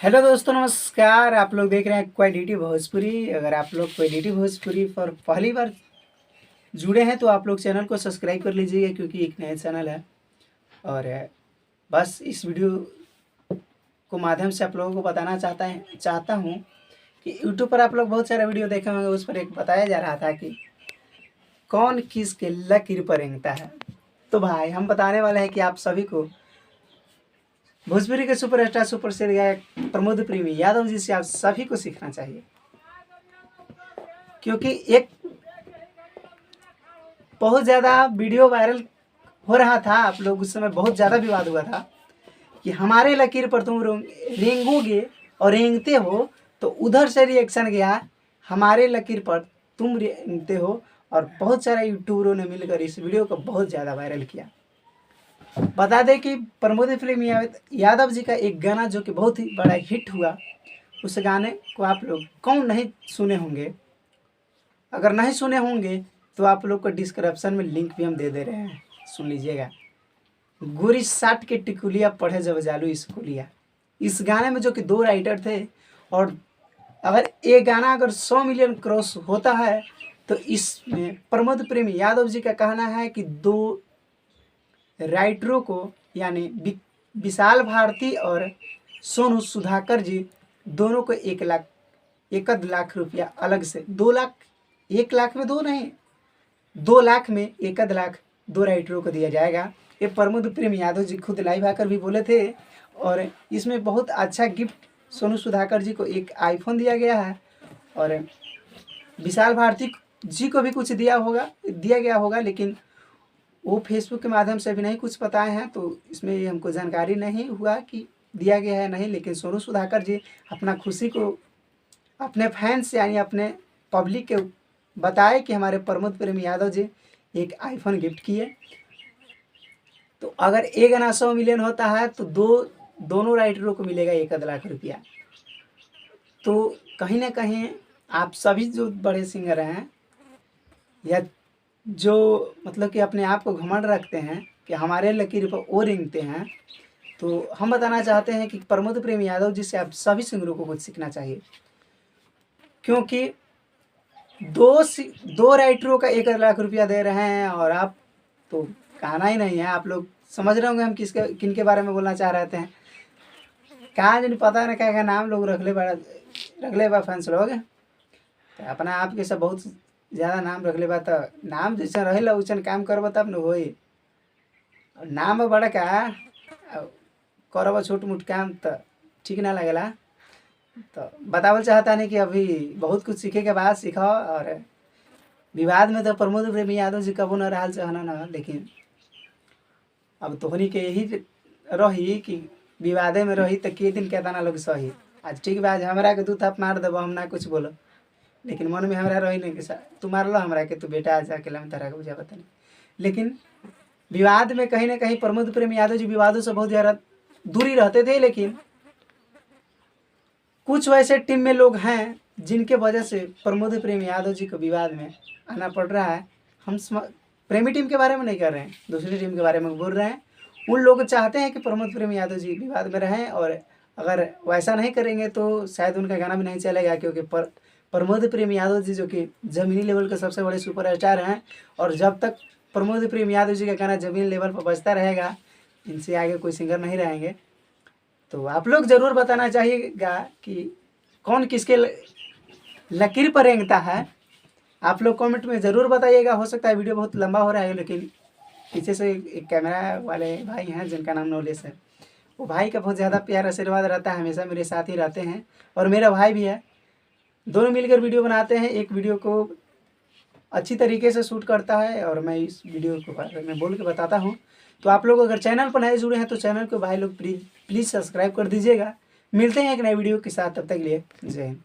Hello दोस्तों, नमस्कार। आप लोग देख रहे हैं क्वालिटी भोजपुरी। अगर आप लोग क्वालिटी भोजपुरी पर पहली बार जुड़े हैं तो आप लोग चैनल को सब्सक्राइब कर लीजिएगा, क्योंकि एक नया चैनल है। और बस इस वीडियो को माध्यम से आप लोगों को बताना चाहता हूँ कि यूट्यूब पर आप लोग बहुत सारा वीडियो देखे होंगे। उस पर एक बताया जा रहा था कि कौन किसके लकीर पर रेंगता है। तो भाई हम बताने वाले हैं कि आप सभी को भोजपुरी के सुपरस्टार सुप्रसिद्ध गायक प्रमोद प्रेमी यादव जी से आप सभी को सीखना चाहिए, क्योंकि एक बहुत ज़्यादा वीडियो वायरल हो रहा था। आप लोग उस समय बहुत ज़्यादा विवाद हुआ था कि हमारे लकीर पर तुम रेंगोगे और रेंगते हो, तो उधर से रिएक्शन गया हमारे लकीर पर तुम रेंगते हो। और बहुत सारे यूट्यूबरों ने मिलकर इस वीडियो को बहुत ज़्यादा वायरल किया। बता दें कि प्रमोद प्रेमी यादव जी का एक गाना जो कि बहुत ही बड़ा हिट हुआ, उस गाने को आप लोग कौन नहीं सुने होंगे। अगर नहीं सुने होंगे तो आप लोग को डिस्क्रिप्शन में लिंक भी हम दे रहे हैं, सुन लीजिएगा। गोरी साठ के टिकुलिया पढ़े जब जालू स्कूलिया। इस गाने में जो कि दो राइटर थे, और अगर ये गाना अगर 100 मिलियन क्रॉस होता है तो इसमें प्रमोद प्रेमी यादव जी का कहना है कि दो राइटरों को, यानी विशाल भारती और सोनू सुधाकर जी, दोनों को 1 लाख रुपया अलग से 2 लाख, 1 लाख में दो नहीं, 2 लाख में 1 लाख दो राइटरों को दिया जाएगा। ये प्रमोद प्रेम यादव जी खुद लाइव आकर भी बोले थे। और इसमें बहुत अच्छा गिफ्ट सोनू सुधाकर जी को एक आईफोन दिया गया है, और विशाल भारती जी को भी कुछ दिया गया होगा, लेकिन वो फेसबुक के माध्यम से भी नहीं कुछ बताए हैं, तो इसमें हमको जानकारी नहीं हुआ कि दिया गया है नहीं। लेकिन सोनू सुधाकर जी अपना खुशी को अपने फैंस यानी अपने पब्लिक के बताए कि हमारे प्रमोद प्रेमी यादव जी एक आईफोन गिफ्ट किए। तो अगर एक गाना 100 मिलियन होता है तो दोनों राइटरों को मिलेगा 1 लाख रुपया। तो कहीं ना कहीं आप सभी जो बड़े सिंगर हैं, या जो मतलब कि अपने आप को घमंड रखते हैं कि हमारे लकीर पर वो रेंगते हैं, तो हम बताना चाहते हैं कि प्रमोद प्रेमी यादव जी से आप सभी सिंगरों को कुछ सीखना चाहिए। क्योंकि दो राइटरों का 1 लाख रुपया दे रहे हैं, और आप तो कहना ही नहीं है। आप लोग समझ रहे होंगे हम किन के बारे में बोलना चाह रहे थे। कहाँ नहीं पता ना क्या नाम लोग रख ले बा फैंस लोग, तो अपना आप के सब बहुत ज़्यादा नाम रख ले बा, तो नाम जैसा रहे वैसन काम करब तब न हो। नाम बड़ा का करब छोट मोट काम तो ठीक ना लगेला। तो बतावल चाहता नहीं कि अभी बहुत कुछ सीखे के बाद सीखो। और विवाद में तो प्रमोद प्रेमी यादव जी कबो न रहा चाहना न, लेकिन अब तोहनी के यही रही कि विवादे में रही तो के दिन कहता लोग सही। आज ठीक बा, आज हमरा के 2 थाप मार देबो, हम ना कुछ बोलो, लेकिन मन में हमरा रही नहीं कि तू मार लो हमरा के, तू बेटा आज अकेला में तारा के बुझा पता नहीं। लेकिन विवाद में कहीं ना कहीं प्रमोद प्रेमी यादव जी विवादों से बहुत ज़्यादा दूरी रहते थे, लेकिन कुछ वैसे टीम में लोग हैं जिनके वजह से प्रमोद प्रेमी यादव जी को विवाद में आना पड़ रहा है। हम प्रेमी टीम के बारे में नहीं कर रहे हैं, दूसरी टीम के बारे में बोल रहे हैं। उन लोग चाहते हैं कि प्रमोद प्रेमी यादव जी विवाद में रहें, और अगर वैसा नहीं करेंगे तो शायद उनका गाना भी नहीं चलेगा। क्योंकि प्रमोद प्रेमी यादव जी जो कि ज़मीनी लेवल के सबसे बड़े सुपरस्टार हैं, और जब तक प्रमोद प्रेमी यादव जी का गाना ज़मीन लेवल पर बजता रहेगा, इनसे आगे कोई सिंगर नहीं रहेंगे। तो आप लोग ज़रूर बताना चाहिएगा कि कौन किसके लकीर पर रेंगता है। आप लोग कमेंट में ज़रूर बताइएगा। हो सकता है वीडियो बहुत लंबा हो रहा है, लेकिन पीछे से एक कैमरा वाले भाई हैं जिनका नाम नॉलेज है। वो भाई का बहुत ज़्यादा प्यार आशीर्वाद रहता है, हमेशा मेरे साथ ही रहते हैं। और मेरा भाई भी है, दोनों मिलकर वीडियो बनाते हैं। एक वीडियो को अच्छी तरीके से शूट करता है, और मैं इस वीडियो को बारे में बोल के बताता हूँ। तो आप लोग अगर चैनल पर नए जुड़े हैं तो चैनल को भाई लोग प्लीज़ सब्सक्राइब कर दीजिएगा। मिलते हैं एक नए वीडियो के साथ, तब तक के लिए जय हिंद।